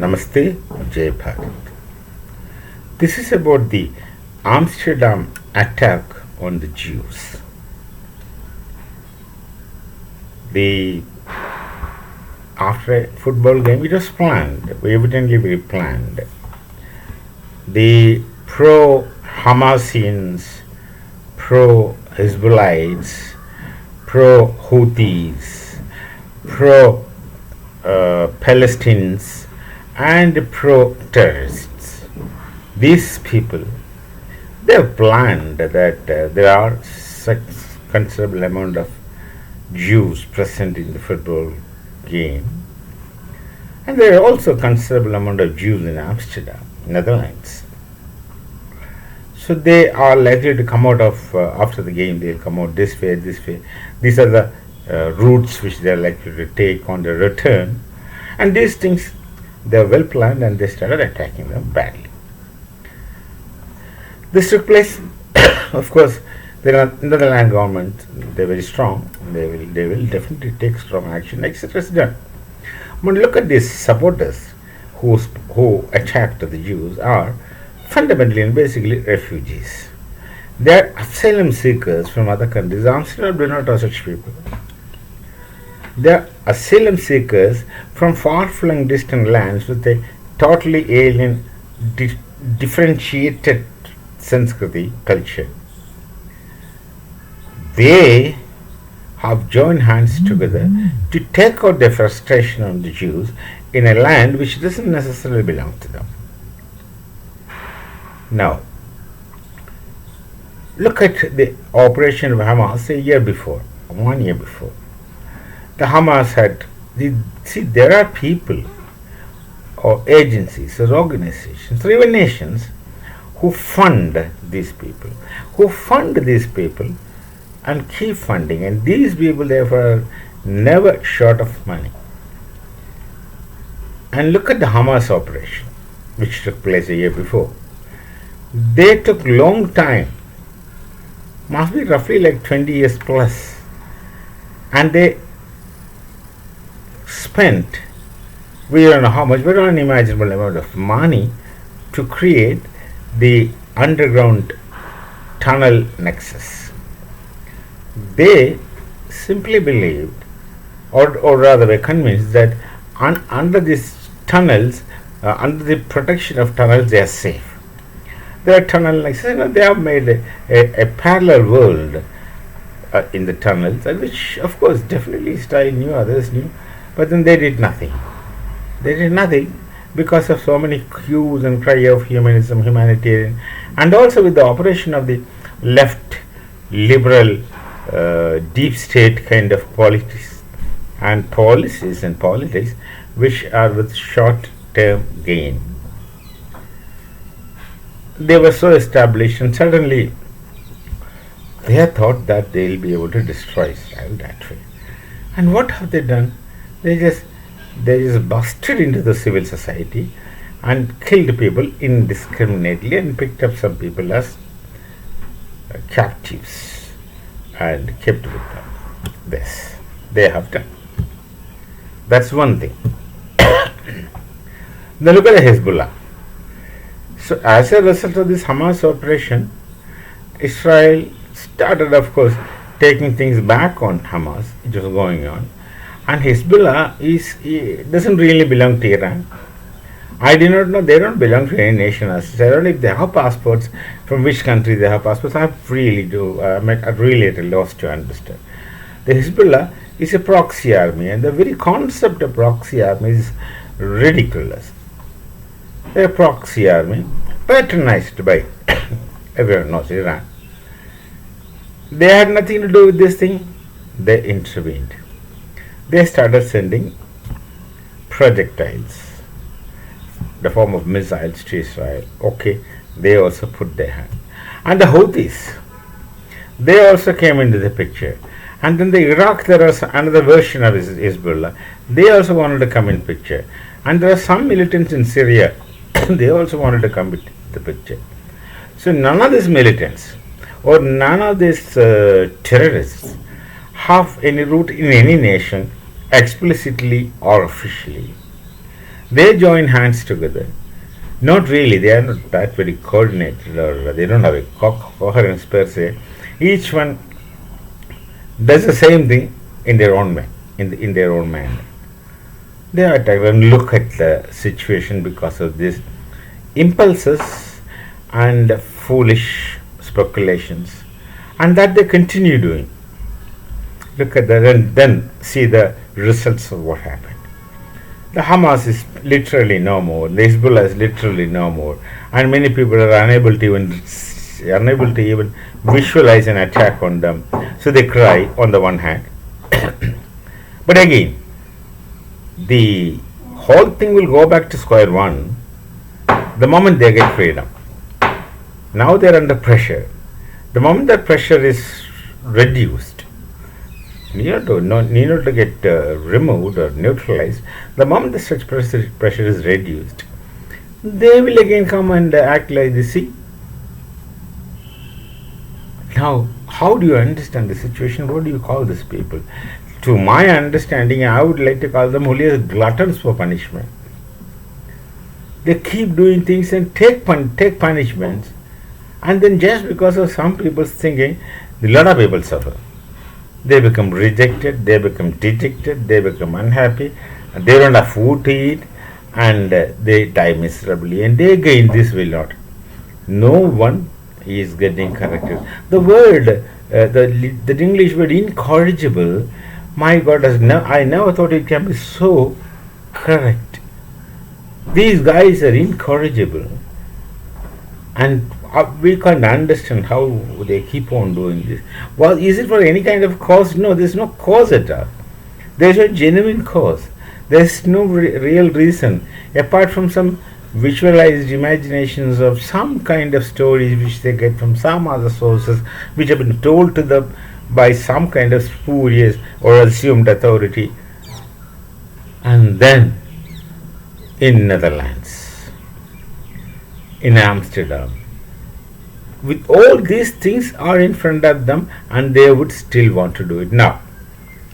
Namaste, Jai Bharat. This is about the Amsterdam attack on the Jews. The After a football game, it was planned, evidently very planned. The pro-Hamasians, pro-Hezbollites, pro-Houthis, pro-Palestinians, and pro-terrorists. These people, they have planned that there are such considerable amount of Jews present in the football game, and there are also considerable amount of Jews in Amsterdam, Netherlands. So they are likely to come out of after the game. They'll come out this way, this way. These are the routes which they are likely to take on the return, and these things they are well planned, and they started attacking them badly. This took place. Of course, the Netherlands government, they are very strong. They will definitely take strong action, etc. etc. But look at these supporters who attacked the Jews are fundamentally and basically refugees. They are asylum seekers from other countries. Amsterdam do not have such people. They are asylum seekers from far-flung distant lands with a totally alien, differentiated Sanskriti culture. They have joined hands together to take out their frustration on the Jews in a land which doesn't necessarily belong to them. Now, look at the operation of Hamas a year before, 1 year before. The Hamas had, there are people or agencies or organizations or even nations who fund these people, and keep funding, and these people therefore are never short of money. And look at the Hamas operation which took place a year before. They took long time, must be roughly like 20 years plus, and they spent, we don't know how much, but an unimaginable amount of money to create the underground tunnel nexus. They simply believed, or rather were convinced, that under these tunnels, under the protection of tunnels, they are safe. There are tunnel nexus. They have made a parallel world in the tunnels, which of course definitely Israel knew, others knew, but then they did nothing. They did nothing because of so many hues and cry of humanism, humanitarian, and also with the operation of the left liberal deep state kind of politics and policies and politics which are with short term gain. They were so established, and suddenly they thought that they will be able to destroy Israel that way. And what have they done? They just busted into the civil society and killed people indiscriminately and picked up some people as captives and kept with them. This they have done. That's one thing. Now look at the Hezbollah. So as a result of this Hamas operation, Israel started, of course, taking things back on Hamas. It was going on. And Hezbollah doesn't really belong to Iran. I do not know, they don't belong to any nation. I don't know if they have passports, from which country they have passports. I'm really at a loss to understand. The Hezbollah is a proxy army, and the very concept of proxy army is ridiculous. They're a proxy army, patronized by everyone knows Iran. They had nothing to do with this thing. They intervened. They started sending projectiles, the form of missiles, to Israel. Okay, they also put their hand. And the Houthis, they also came into the picture. And then the Iraq, there was another version of Hezbollah. They also wanted to come in picture. And there are some militants in Syria. They also wanted to come into the picture. So none of these militants or none of these terrorists have any root in any nation, explicitly or officially. They join hands together. Not really, they are not that very coordinated, or they don't have a coherence per se. Each one does the same thing in their own way, in their own manner. They attack and look at the situation because of these impulses and foolish speculations, and that they continue doing. Look at that and then see the results of what happened. The Hamas is literally no more. The Hezbollah is literally no more, and many people are unable to even visualize an attack on them. So they cry on the one hand, but again, the whole thing will go back to square one the moment they get freedom. Now they are under pressure. The moment that pressure is reduced, need not to get removed or neutralized. The moment the such pressure is reduced, they will again come and act like the sea. Now, how do you understand the situation? What do you call these people? To my understanding, I would like to call them only as gluttons for punishment. They keep doing things and take punishments, and then just because of some people's thinking, a lot of people suffer. They become rejected, they become dejected, they become unhappy, they don't have food to eat, and they die miserably. And they again, this will not. No one is getting corrected. The word, the English word incorrigible, my God, I never thought it can be so correct. These guys are incorrigible, and we can't understand how they keep on doing this. Well, is it for any kind of cause? No, there's no cause at all. There's a genuine cause. There's no real reason apart from some visualized imaginations of some kind of stories which they get from some other sources, which have been told to them by some kind of spurious or assumed authority. And then in Netherlands, in Amsterdam, with all these things are in front of them, and they would still want to do it. Now,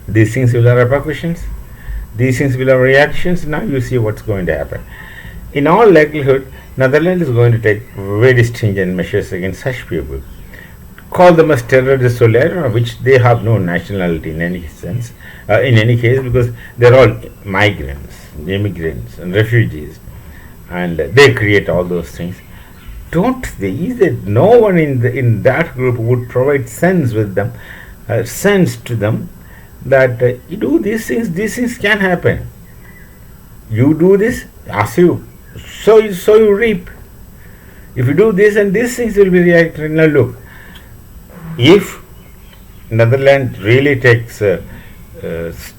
these things will have repercussions, these things will have reactions. Now you see what's going to happen. In all likelihood, Netherlands is going to take very stringent measures against such people. Call them as terrorists only, I don't know, which they have no nationality in any sense, in any case, because they're all migrants, immigrants, and refugees, and they create all those things. Don't they? Is there no one in that group would provide sense with them, sense to them that you do these things can happen. You do this, as you so you reap. If you do this, and these things will be reacted. Now look, if Netherlands really takes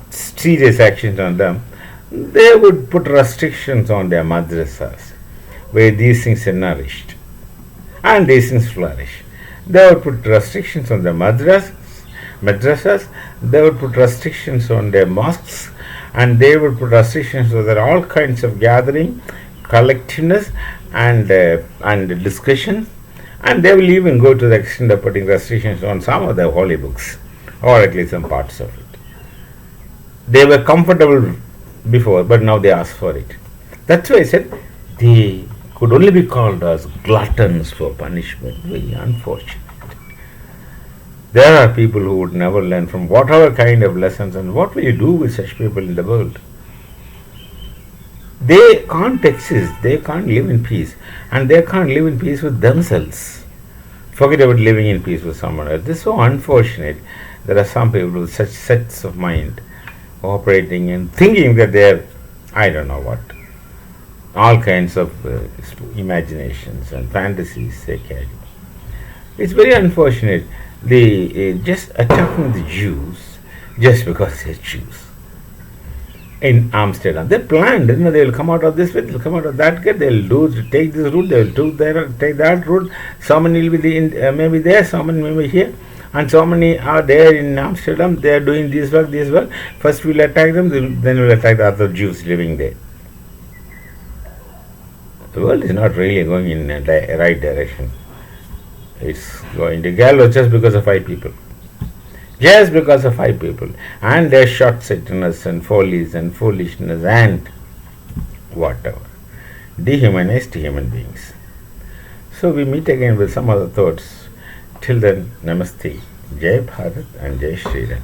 serious actions on them, they would put restrictions on their madrasas where these things are nourished and these things flourish. They would put restrictions on their madrasas, they would put restrictions on their mosques, and they would put restrictions on their all kinds of gathering, collectiveness, and discussion, and they will even go to the extent of putting restrictions on some of the holy books, or at least some parts of it. They were comfortable before, but now they ask for it. That's why I said they could only be called as gluttons for punishment. Very unfortunate. There are people who would never learn from whatever kind of lessons, and what will you do with such people in the world? They can't exist, they can't live in peace, and they can't live in peace with themselves. Forget about living in peace with someone else. This is so unfortunate. There are some people with such sets of mind operating and thinking that they are, I don't know what, all kinds of imaginations and fantasies they carry. It's very unfortunate. They just attacking the Jews just because they're Jews. In Amsterdam, they planned. They will come out of this way, they will come out of that gate. They will take this route. They will take that route. So many will be maybe there. So many maybe here, and so many are there in Amsterdam. They are doing this work, this work. First we will attack them, then we will attack the other Jews living there. The world is not really going in the right direction. It's going to gallows just because of 5 people. Just because of 5 people. And their short-sightedness and follies and foolishness and whatever. Dehumanized human beings. So we meet again with some other thoughts. Till then, Namaste, Jai Bharat and Jai Shri Ram.